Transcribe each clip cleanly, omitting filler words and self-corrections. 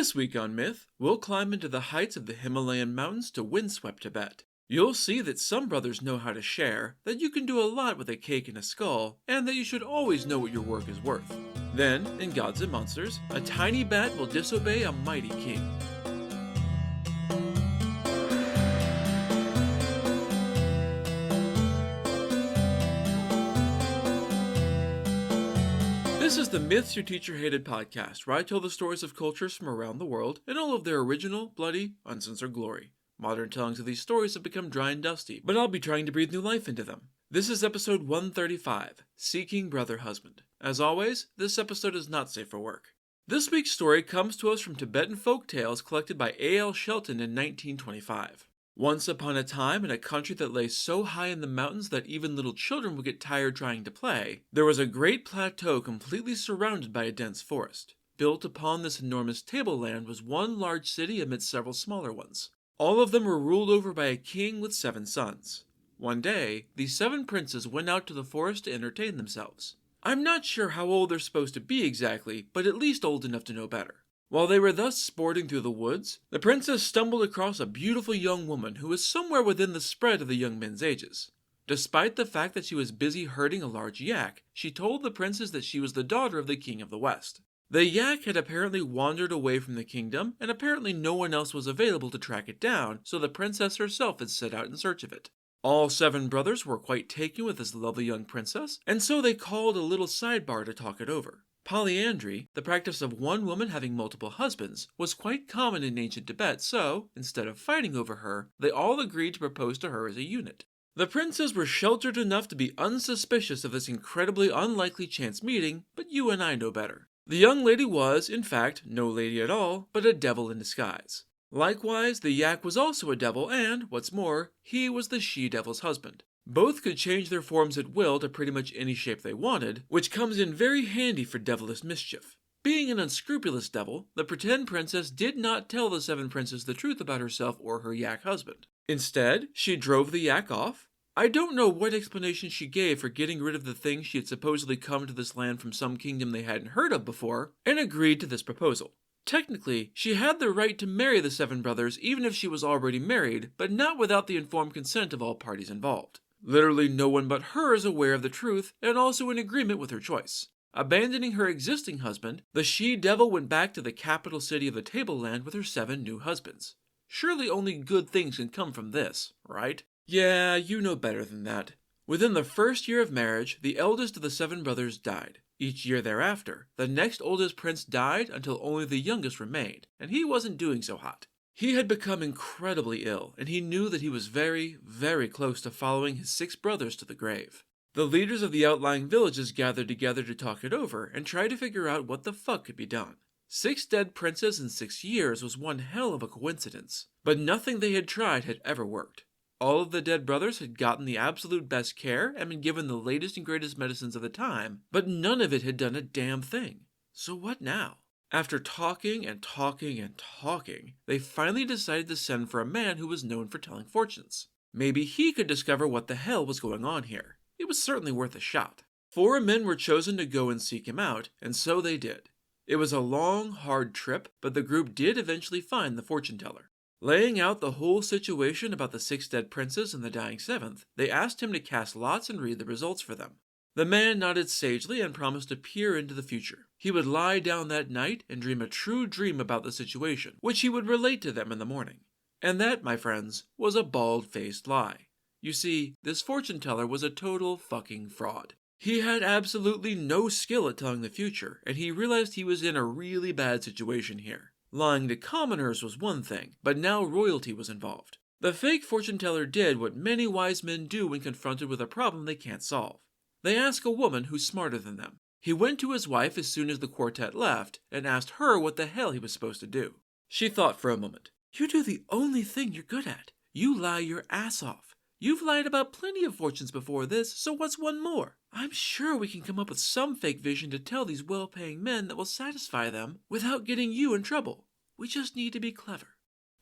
This week on Myth, we'll climb into the heights of the Himalayan Mountains to windswept Tibet. You'll see that some brothers know how to share, that you can do a lot with a cake and a skull, and that you should always know what your work is worth. Then, in Gods and Monsters, a tiny bat will disobey a mighty king. This is the Myths Your Teacher Hated podcast, where I tell the stories of cultures from around the world in all of their original, bloody, uncensored glory. Modern tellings of these stories have become dry and dusty, but I'll be trying to breathe new life into them. This is episode 135, Seeking Brother Husband. As always, this episode is not safe for work. This week's story comes to us from Tibetan folk tales collected by A.L. Shelton in 1925. Once upon a time, in a country that lay so high in the mountains that even little children would get tired trying to play, there was a great plateau completely surrounded by a dense forest. Built upon this enormous tableland was one large city amidst several smaller ones. All of them were ruled over by a king with 7 sons. One day, these 7 princes went out to the forest to entertain themselves. I'm not sure how old they're supposed to be exactly, but at least old enough to know better. While they were thus sporting through the woods, the princess stumbled across a beautiful young woman who was somewhere within the spread of the young men's ages. Despite the fact that she was busy herding a large yak, she told the princes that she was the daughter of the king of the west. The yak had apparently wandered away from the kingdom, and apparently no one else was available to track it down, so the princess herself had set out in search of it. All 7 brothers were quite taken with this lovely young princess, and so they called a little sidebar to talk it over. Polyandry, the practice of one woman having multiple husbands, was quite common in ancient Tibet, so, instead of fighting over her, they all agreed to propose to her as a unit. The princes were sheltered enough to be unsuspicious of this incredibly unlikely chance meeting, but you and I know better. The young lady was, in fact, no lady at all, but a devil in disguise. Likewise, the yak was also a devil and, what's more, he was the she-devil's husband. Both could change their forms at will to pretty much any shape they wanted, which comes in very handy for devilish mischief. Being an unscrupulous devil, the pretend princess did not tell the 7 princes the truth about herself or her yak husband. Instead, she drove the yak off. I don't know what explanation she gave for getting rid of the thing she had supposedly come to this land from some kingdom they hadn't heard of before, and agreed to this proposal. Technically, she had the right to marry the 7 brothers even if she was already married, but not without the informed consent of all parties involved. Literally no one but her is aware of the truth and also in agreement with her choice. Abandoning her existing husband, the she-devil went back to the capital city of the tableland with her 7 new husbands. Surely only good things can come from this, right? Yeah, you know better than that. Within the first year of marriage, the eldest of the 7 brothers died. Each year thereafter, the next oldest prince died until only the youngest remained, and he wasn't doing so hot. He had become incredibly ill, and he knew that he was very, very close to following his 6 brothers to the grave. The leaders of the outlying villages gathered together to talk it over and try to figure out what the fuck could be done. 6 dead princes in 6 years was one hell of a coincidence, but nothing they had tried had ever worked. All of the dead brothers had gotten the absolute best care and been given the latest and greatest medicines of the time, but none of it had done a damn thing. So what now? After talking and talking and talking, they finally decided to send for a man who was known for telling fortunes. Maybe he could discover what the hell was going on here. It was certainly worth a shot. 4 men were chosen to go and seek him out, and so they did. It was a long, hard trip, but the group did eventually find the fortune teller. Laying out the whole situation about the 6 dead princes and the dying 7th, they asked him to cast lots and read the results for them. The man nodded sagely and promised to peer into the future. He would lie down that night and dream a true dream about the situation, which he would relate to them in the morning. And that, my friends, was a bald-faced lie. You see, this fortune teller was a total fucking fraud. He had absolutely no skill at telling the future, and he realized he was in a really bad situation here. Lying to commoners was one thing, but now royalty was involved. The fake fortune teller did what many wise men do when confronted with a problem they can't solve. They ask a woman who's smarter than them. He went to his wife as soon as the quartet left and asked her what the hell he was supposed to do. She thought for a moment. You do the only thing you're good at. You lie your ass off. You've lied about plenty of fortunes before this, so what's one more? I'm sure we can come up with some fake vision to tell these well-paying men that will satisfy them without getting you in trouble. We just need to be clever.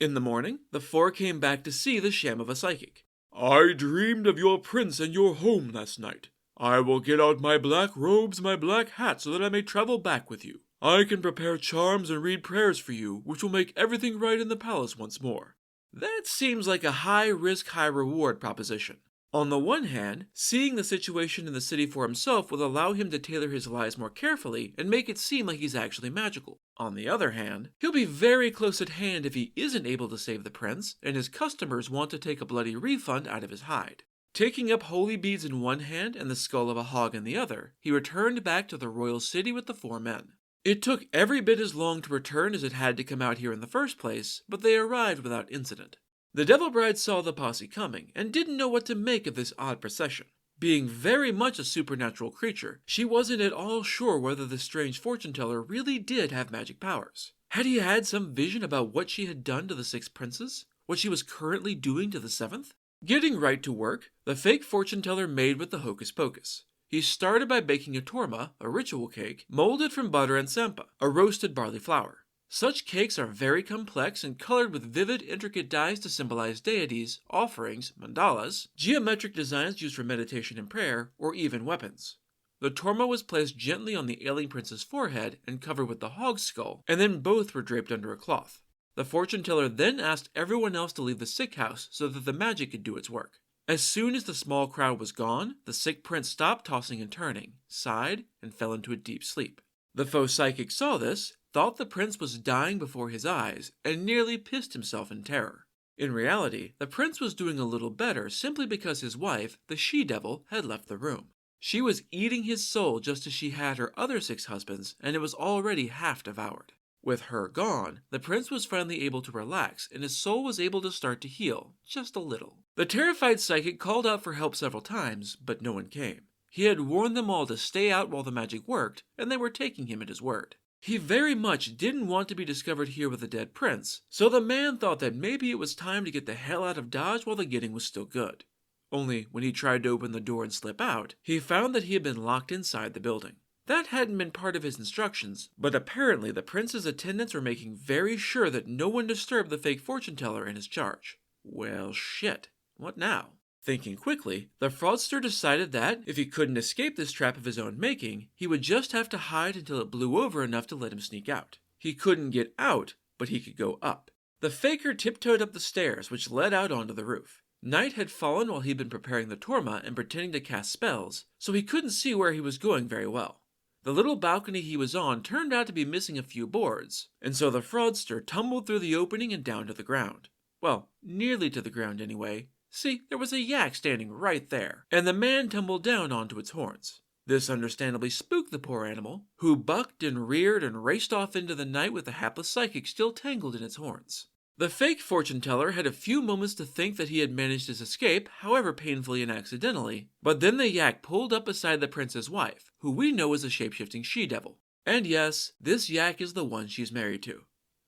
In the morning, the 4 came back to see the sham of a psychic. I dreamed of your prince and your home last night. I will get out my black robes, my black hat, so that I may travel back with you. I can prepare charms and read prayers for you, which will make everything right in the palace once more. That seems like a high-risk, high-reward proposition. On the one hand, seeing the situation in the city for himself will allow him to tailor his lies more carefully and make it seem like he's actually magical. On the other hand, he'll be very close at hand if he isn't able to save the prince, and his customers want to take a bloody refund out of his hide. Taking up holy beads in one hand and the skull of a hog in the other, he returned back to the royal city with the 4 men. It took every bit as long to return as it had to come out here in the first place, but they arrived without incident. The Devil Bride saw the posse coming and didn't know what to make of this odd procession. Being very much a supernatural creature, she wasn't at all sure whether the strange fortune teller really did have magic powers. Had he had some vision about what she had done to the 6 princes? What she was currently doing to the 7th? Getting right to work, the fake fortune teller made with the hocus pocus. He started by baking a torma, a ritual cake, molded from butter and sampa, a roasted barley flour. Such cakes are very complex and colored with vivid, intricate dyes to symbolize deities, offerings, mandalas, geometric designs used for meditation and prayer, or even weapons. The torma was placed gently on the ailing prince's forehead and covered with the hog's skull, and then both were draped under a cloth. The fortune teller then asked everyone else to leave the sick house so that the magic could do its work. As soon as the small crowd was gone, the sick prince stopped tossing and turning, sighed, and fell into a deep sleep. The faux psychic saw this, thought the prince was dying before his eyes, and nearly pissed himself in terror. In reality, the prince was doing a little better simply because his wife, the she-devil, had left the room. She was eating his soul just as she had her other 6 husbands, and it was already half devoured. With her gone, the prince was finally able to relax, and his soul was able to start to heal, just a little. The terrified psychic called out for help several times, but no one came. He had warned them all to stay out while the magic worked, and they were taking him at his word. He very much didn't want to be discovered here with a dead prince, so the man thought that maybe it was time to get the hell out of Dodge while the getting was still good. Only, when he tried to open the door and slip out, he found that he had been locked inside the building. That hadn't been part of his instructions, but apparently the prince's attendants were making very sure that no one disturbed the fake fortune teller in his charge. Well, shit. What now? Thinking quickly, the fraudster decided that, if he couldn't escape this trap of his own making, he would just have to hide until it blew over enough to let him sneak out. He couldn't get out, but he could go up. The faker tiptoed up the stairs, which led out onto the roof. Night had fallen while he'd been preparing the torma and pretending to cast spells, so he couldn't see where he was going very well. The little balcony he was on turned out to be missing a few boards, and so the fraudster tumbled through the opening and down to the ground. Well, nearly to the ground anyway. See, there was a yak standing right there, and the man tumbled down onto its horns. This understandably spooked the poor animal, who bucked and reared and raced off into the night with the hapless psychic still tangled in its horns. The fake fortune teller had a few moments to think that he had managed his escape, however painfully and accidentally, but then the yak pulled up beside the prince's wife, who we know is a shape-shifting she-devil. And yes, this yak is the one she's married to.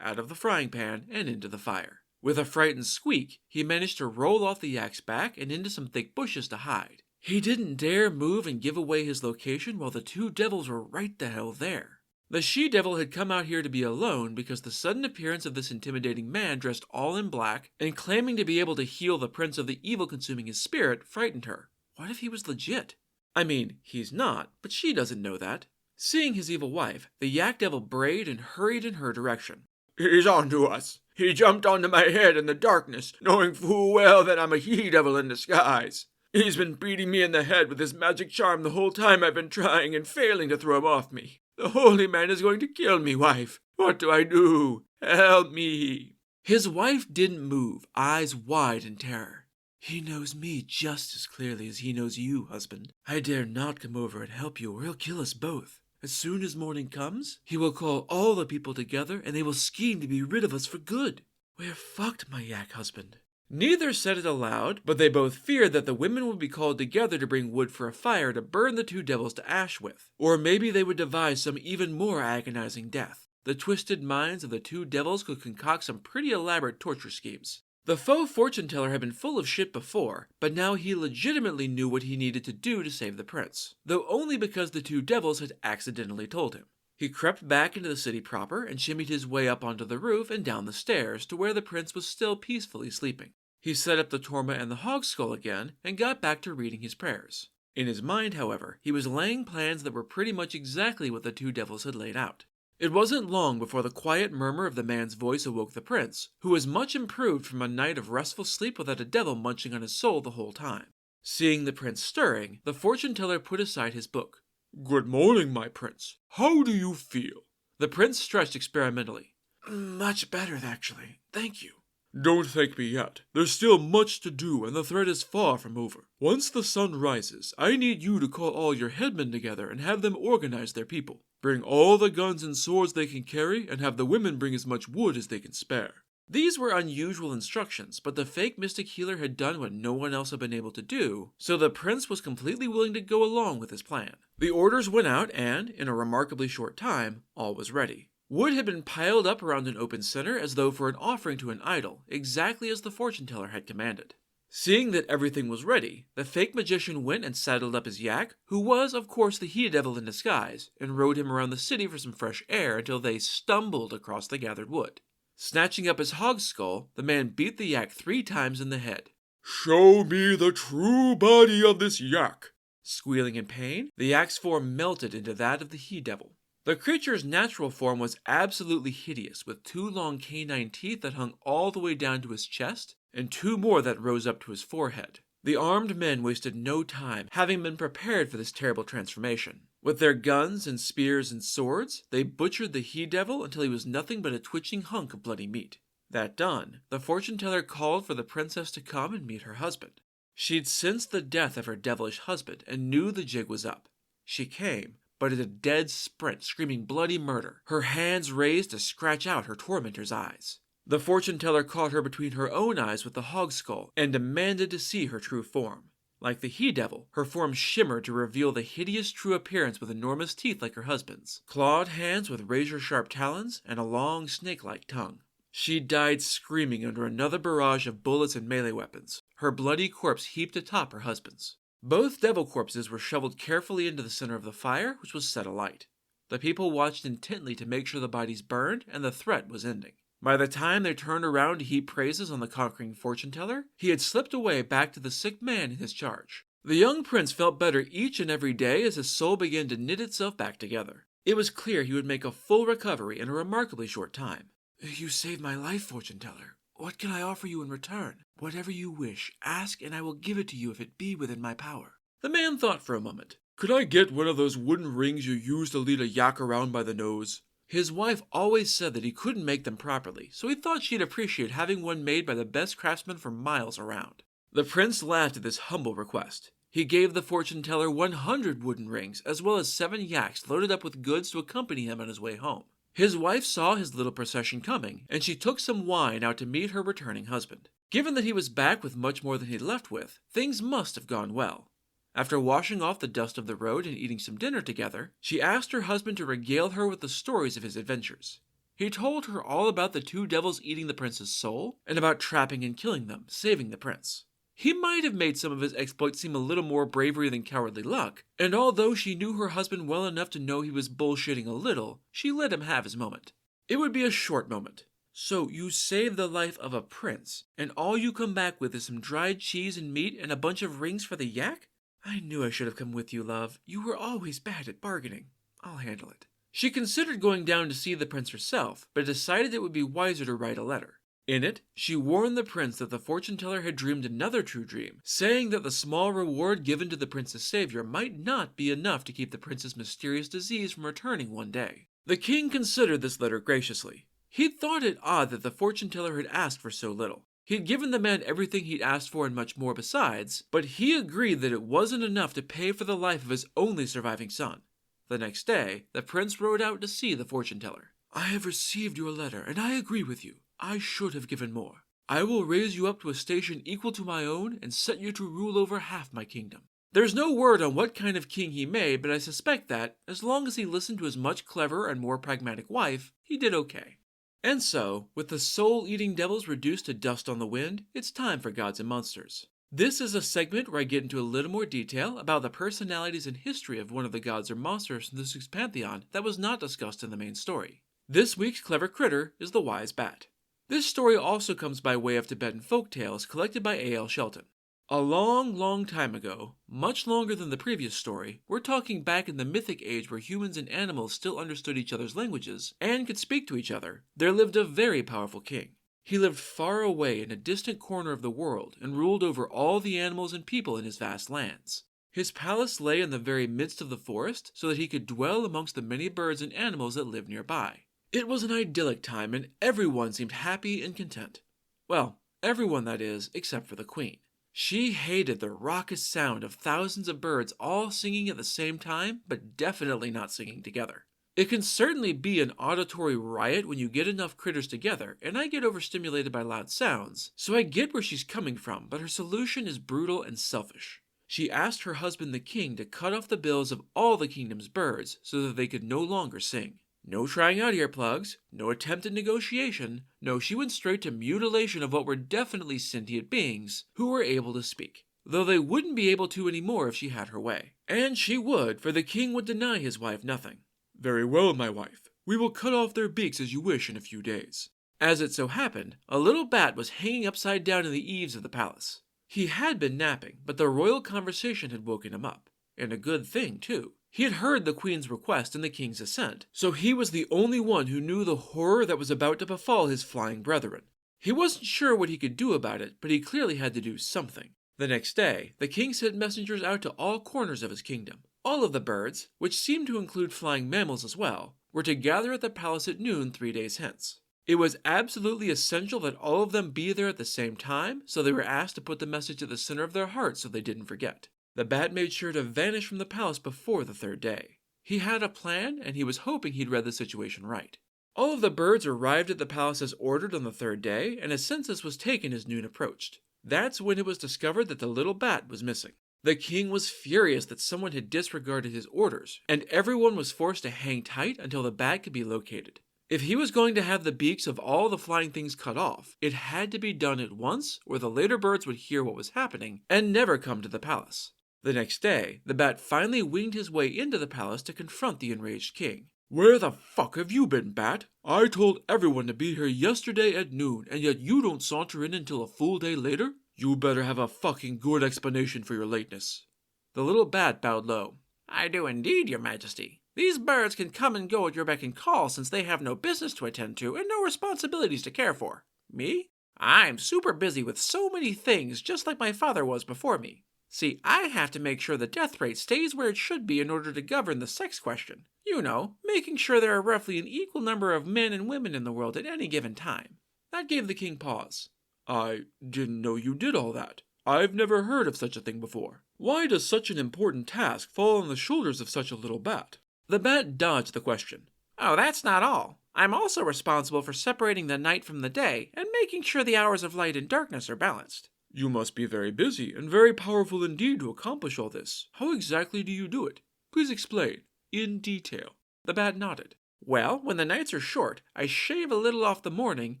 Out of the frying pan and into the fire. With a frightened squeak, he managed to roll off the yak's back and into some thick bushes to hide. He didn't dare move and give away his location while the 2 devils were right the hell there. The she-devil had come out here to be alone because the sudden appearance of this intimidating man dressed all in black and claiming to be able to heal the prince of the evil consuming his spirit frightened her. What if he was legit? I mean, he's not, but she doesn't know that. Seeing his evil wife, the yak devil brayed and hurried in her direction. He's on to us. He jumped onto my head in the darkness, knowing full well that I'm a he-devil in disguise. He's been beating me in the head with his magic charm the whole time I've been trying and failing to throw him off me. The holy man is going to kill me, wife. What do I do? Help me. His wife didn't move, eyes wide in terror. He knows me just as clearly as he knows you, husband. I dare not come over and help you or he'll kill us both. As soon as morning comes, he will call all the people together and they will scheme to be rid of us for good. We're fucked, my yak husband. Neither said it aloud, but they both feared that the women would be called together to bring wood for a fire to burn the 2 devils to ash with. Or maybe they would devise some even more agonizing death. The twisted minds of the 2 devils could concoct some pretty elaborate torture schemes. The faux fortune teller had been full of shit before, but now he legitimately knew what he needed to do to save the prince, though only because the 2 devils had accidentally told him. He crept back into the city proper and shimmied his way up onto the roof and down the stairs to where the prince was still peacefully sleeping. He set up the torma and the hog skull again and got back to reading his prayers. In his mind, however, he was laying plans that were pretty much exactly what the 2 devils had laid out. It wasn't long before the quiet murmur of the man's voice awoke the prince, who was much improved from a night of restful sleep without a devil munching on his soul the whole time. Seeing the prince stirring, the fortune-teller put aside his book. "Good morning, my prince. How do you feel?" The prince stretched experimentally. "Much better, actually. Thank you." "Don't thank me yet. There's still much to do, and the threat is far from over. Once the sun rises, I need you to call all your headmen together and have them organize their people. Bring all the guns and swords they can carry, and have the women bring as much wood as they can spare." These were unusual instructions, but the fake mystic healer had done what no one else had been able to do, so the prince was completely willing to go along with his plan. The orders went out, and, in a remarkably short time, all was ready. Wood had been piled up around an open center as though for an offering to an idol, exactly as the fortune-teller had commanded. Seeing that everything was ready, the fake magician went and saddled up his yak, who was, of course, the he-devil in disguise, and rode him around the city for some fresh air until they stumbled across the gathered wood. Snatching up his hog's skull, the man beat the yak 3 times in the head. "Show me the true body of this yak." Squealing in pain, the yak's form melted into that of the he-devil. The creature's natural form was absolutely hideous, with 2 long canine teeth that hung all the way down to his chest, and 2 more that rose up to his forehead. The armed men wasted no time, having been prepared for this terrible transformation. With their guns and spears and swords, they butchered the he-devil until he was nothing but a twitching hunk of bloody meat. That done, the fortune-teller called for the princess to come and meet her husband. She'd sensed the death of her devilish husband and knew the jig was up. She came, but at a dead sprint, screaming bloody murder, her hands raised to scratch out her tormentor's eyes. The fortune-teller caught her between her own eyes with the hog skull and demanded to see her true form. Like the he-devil, her form shimmered to reveal the hideous true appearance with enormous teeth like her husband's, clawed hands with razor-sharp talons, and a long snake-like tongue. She died screaming under another barrage of bullets and melee weapons, her bloody corpse heaped atop her husband's. Both devil corpses were shoveled carefully into the center of the fire, which was set alight. The people watched intently to make sure the bodies burned and the threat was ending. By the time they turned around to heap praises on the conquering fortune-teller, he had slipped away back to the sick man in his charge. The young prince felt better each and every day as his soul began to knit itself back together. It was clear he would make a full recovery in a remarkably short time. "You saved my life, fortune-teller. What can I offer you in return? Whatever you wish, ask and I will give it to you if it be within my power." The man thought for a moment. "Could I get one of those wooden rings you use to lead a yak around by the nose?" His wife always said that he couldn't make them properly, so he thought she'd appreciate having one made by the best craftsman for miles around. The prince laughed at this humble request. He gave the fortune-teller 100 wooden rings, as well as 7 yaks loaded up with goods to accompany him on his way home. His wife saw his little procession coming, and she took some wine out to meet her returning husband. Given that he was back with much more than he'd left with, things must have gone well. After washing off the dust of the road and eating some dinner together, she asked her husband to regale her with the stories of his adventures. He told her all about the 2 devils eating the prince's soul, and about trapping and killing them, saving the prince. He might have made some of his exploits seem a little more bravery than cowardly luck, and although she knew her husband well enough to know he was bullshitting a little, she let him have his moment. It would be a short moment. "So you saved the life of a prince, and all you come back with is some dried cheese and meat and a bunch of rings for the yak? I knew I should have come with you, love. You were always bad at bargaining. I'll handle it." She considered going down to see the prince herself, but decided it would be wiser to write a letter. In it, she warned the prince that the fortune-teller had dreamed another true dream, saying that the small reward given to the prince's savior might not be enough to keep the prince's mysterious disease from returning one day. The king considered this letter graciously. He'd thought it odd that the fortune-teller had asked for so little. He'd given the man everything he'd asked for and much more besides, but he agreed that it wasn't enough to pay for the life of his only surviving son. The next day, the prince rode out to see the fortune-teller. "I have received your letter, and I agree with you. I should have given more. I will raise you up to a station equal to my own and set you to rule over half my kingdom." There's no word on what kind of king he made, but I suspect that, as long as he listened to his much cleverer and more pragmatic wife, he did okay. And so, with the soul-eating devils reduced to dust on the wind, it's time for Gods and Monsters. This is a segment where I get into a little more detail about the personalities and history of one of the gods or monsters from this week's pantheon that was not discussed in the main story. This week's clever critter is the Wise Bat. This story also comes by way of Tibetan folk tales collected by A.L. Shelton. A long, long time ago, much longer than the previous story, we're talking back in the mythic age where humans and animals still understood each other's languages and could speak to each other, there lived a very powerful king. He lived far away in a distant corner of the world and ruled over all the animals and people in his vast lands. His palace lay in the very midst of the forest so that he could dwell amongst the many birds and animals that lived nearby. It was an idyllic time and everyone seemed happy and content. Well, everyone that is, except for the queen. She hated the raucous sound of thousands of birds all singing at the same time, but definitely not singing together. It can certainly be an auditory riot when you get enough critters together, and I get overstimulated by loud sounds, so I get where she's coming from, but her solution is brutal and selfish. She asked her husband the king to cut off the bills of all the kingdom's birds so that they could no longer sing. No trying out earplugs, no attempt at negotiation, no, she went straight to mutilation of what were definitely sentient beings who were able to speak, though they wouldn't be able to anymore if she had her way. And she would, for the king would deny his wife nothing. "Very well, my wife. We will cut off their beaks as you wish in a few days." As it so happened, a little bat was hanging upside down in the eaves of the palace. He had been napping, but the royal conversation had woken him up. And a good thing, too. He had heard the queen's request and the king's assent, so he was the only one who knew the horror that was about to befall his flying brethren. He wasn't sure what he could do about it, but he clearly had to do something. The next day, the king sent messengers out to all corners of his kingdom. All of the birds, which seemed to include flying mammals as well, were to gather at the palace at noon 3 days hence. It was absolutely essential that all of them be there at the same time, so they were asked to put the message at the center of their hearts so they didn't forget. The bat made sure to vanish from the palace before the 3rd day. He had a plan, and he was hoping he'd read the situation right. All of the birds arrived at the palace as ordered on the 3rd day, and a census was taken as noon approached. That's when it was discovered that the little bat was missing. The king was furious that someone had disregarded his orders, and everyone was forced to hang tight until the bat could be located. If he was going to have the beaks of all the flying things cut off, it had to be done at once, or the later birds would hear what was happening and never come to the palace. The next day, the bat finally winged his way into the palace to confront the enraged king. "Where the fuck have you been, bat? I told everyone to be here yesterday at noon, and yet you don't saunter in until a full day later? You better have a fucking good explanation for your lateness." The little bat bowed low. "I do indeed, your majesty. These birds can come and go at your beck and call since they have no business to attend to and no responsibilities to care for. Me? I'm super busy with so many things, just like my father was before me. See, I have to make sure the death rate stays where it should be in order to govern the sex question. You know, making sure there are roughly an equal number of men and women in the world at any given time." That gave the king pause. "I didn't know you did all that. I've never heard of such a thing before. Why does such an important task fall on the shoulders of such a little bat?" The bat dodged the question. "Oh, that's not all. I'm also responsible for separating the night from the day and making sure the hours of light and darkness are balanced." "You must be very busy and very powerful indeed to accomplish all this. How exactly do you do it? Please explain, in detail." The bat nodded. "Well, when the nights are short, I shave a little off the morning,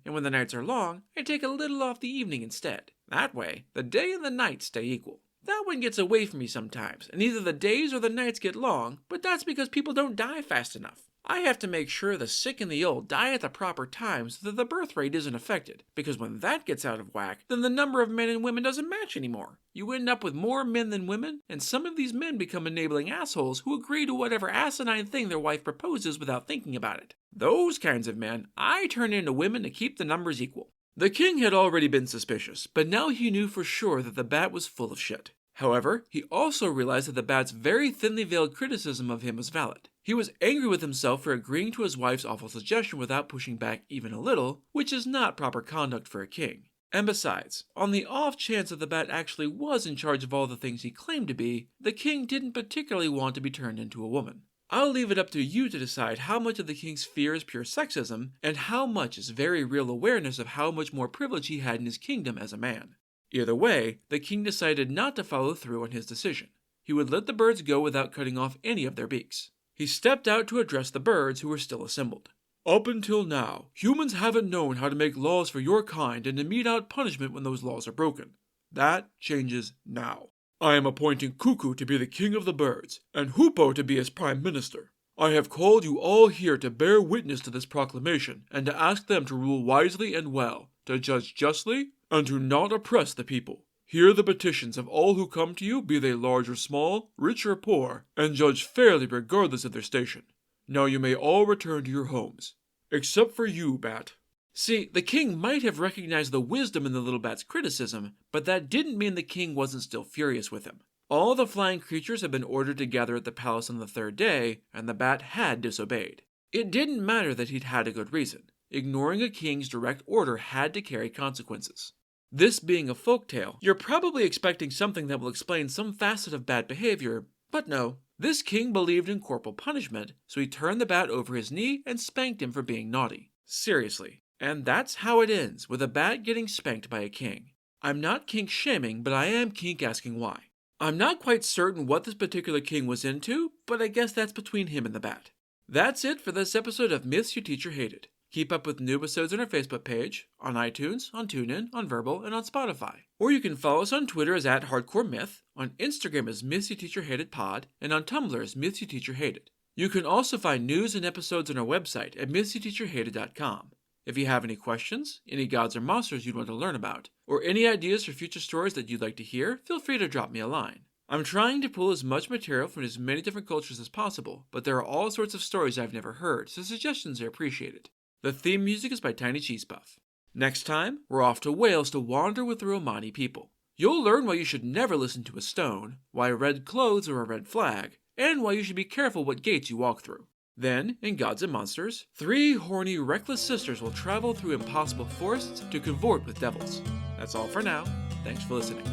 and when the nights are long, I take a little off the evening instead. That way, the day and the night stay equal. That one gets away from me sometimes, and either the days or the nights get long, but that's because people don't die fast enough. I have to make sure the sick and the old die at the proper time so that the birth rate isn't affected, because when that gets out of whack, then the number of men and women doesn't match anymore. You end up with more men than women, and some of these men become enabling assholes who agree to whatever asinine thing their wife proposes without thinking about it. Those kinds of men, I turn into women to keep the numbers equal." The king had already been suspicious, but now he knew for sure that the bat was full of shit. However, he also realized that the bat's very thinly veiled criticism of him was valid. He was angry with himself for agreeing to his wife's awful suggestion without pushing back even a little, which is not proper conduct for a king. And besides, on the off chance that the bat actually was in charge of all the things he claimed to be, the king didn't particularly want to be turned into a woman. I'll leave it up to you to decide how much of the king's fear is pure sexism, and how much is very real awareness of how much more privilege he had in his kingdom as a man. Either way, the king decided not to follow through on his decision. He would let the birds go without cutting off any of their beaks. He stepped out to address the birds who were still assembled. "Up until now, humans haven't known how to make laws for your kind and to mete out punishment when those laws are broken. That changes now. I am appointing Cuckoo to be the king of the birds, and Hoopoe to be his prime minister. I have called you all here to bear witness to this proclamation, and to ask them to rule wisely and well, to judge justly, and to not oppress the people. Hear the petitions of all who come to you, be they large or small, rich or poor, and judge fairly regardless of their station. Now you may all return to your homes. Except for you, Bat." See, the king might have recognized the wisdom in the little bat's criticism, but that didn't mean the king wasn't still furious with him. All the flying creatures had been ordered to gather at the palace on the third day, and the bat had disobeyed. It didn't matter that he'd had a good reason. Ignoring a king's direct order had to carry consequences. This being a folktale, you're probably expecting something that will explain some facet of bad behavior, but no. This king believed in corporal punishment, so he turned the bat over his knee and spanked him for being naughty. Seriously. And that's how it ends, with a bat getting spanked by a king. I'm not kink shaming, but I am kink asking why. I'm not quite certain what this particular king was into, but I guess that's between him and the bat. That's it for this episode of Myths Your Teacher Hated. Keep up with new episodes on our Facebook page, on iTunes, on TuneIn, on Verbal, and on Spotify. Or you can follow us on Twitter as @HardcoreMyth, on Instagram as Myths Your Teacher Hated Pod, and on Tumblr as Myths Your Teacher Hated. You can also find news and episodes on our website at mythsyourteacherhated.com. If you have any questions, any gods or monsters you'd want to learn about, or any ideas for future stories that you'd like to hear, feel free to drop me a line. I'm trying to pull as much material from as many different cultures as possible, but there are all sorts of stories I've never heard, so suggestions are appreciated. The theme music is by Tiny Cheese Puff. Next time, we're off to Wales to wander with the Romani people. You'll learn why you should never listen to a stone, why red clothes are a red flag, and why you should be careful what gates you walk through. Then, in Gods and Monsters, 3 horny, reckless sisters will travel through impossible forests to cavort with devils. That's all for now. Thanks for listening.